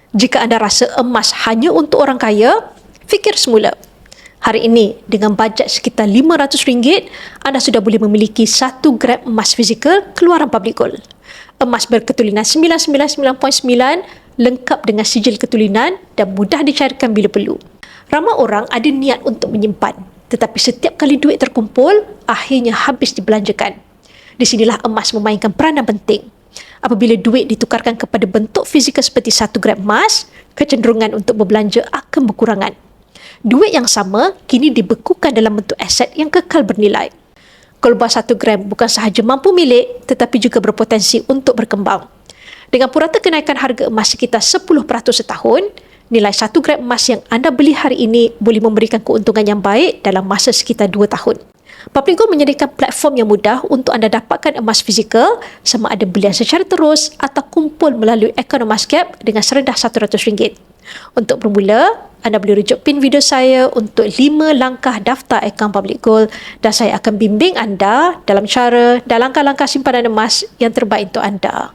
Jika anda rasa emas hanya untuk orang kaya, fikir semula. Hari ini, dengan bajet sekitar RM500, anda sudah boleh memiliki 1 gram emas fizikal keluaran Public Gold. Emas berketulinan 999.9, lengkap dengan sijil ketulinan dan mudah dicairkan bila perlu. Ramai orang ada niat untuk menyimpan, tetapi setiap kali duit terkumpul, akhirnya habis dibelanjakan. Di sinilah emas memainkan peranan penting. Apabila duit ditukarkan kepada bentuk fizikal seperti 1 gram emas, kecenderungan untuk berbelanja akan berkurangan. Duit yang sama kini dibekukan dalam bentuk aset yang kekal bernilai. Gold bar 1 gram bukan sahaja mampu milik, tetapi juga berpotensi untuk berkembang. Dengan purata kenaikan harga emas sekitar 10% setahun, nilai 1 gram emas yang anda beli hari ini boleh memberikan keuntungan yang baik dalam masa sekitar 2 tahun. Public Gold menyediakan platform yang mudah untuk anda dapatkan emas fizikal sama ada belian secara terus atau kumpul melalui akaun EmasCap dengan serendah RM100. Untuk bermula, anda boleh rujuk pin video saya untuk 5 langkah daftar akaun Public Gold dan saya akan bimbing anda dalam cara dan langkah-langkah simpanan emas yang terbaik untuk anda.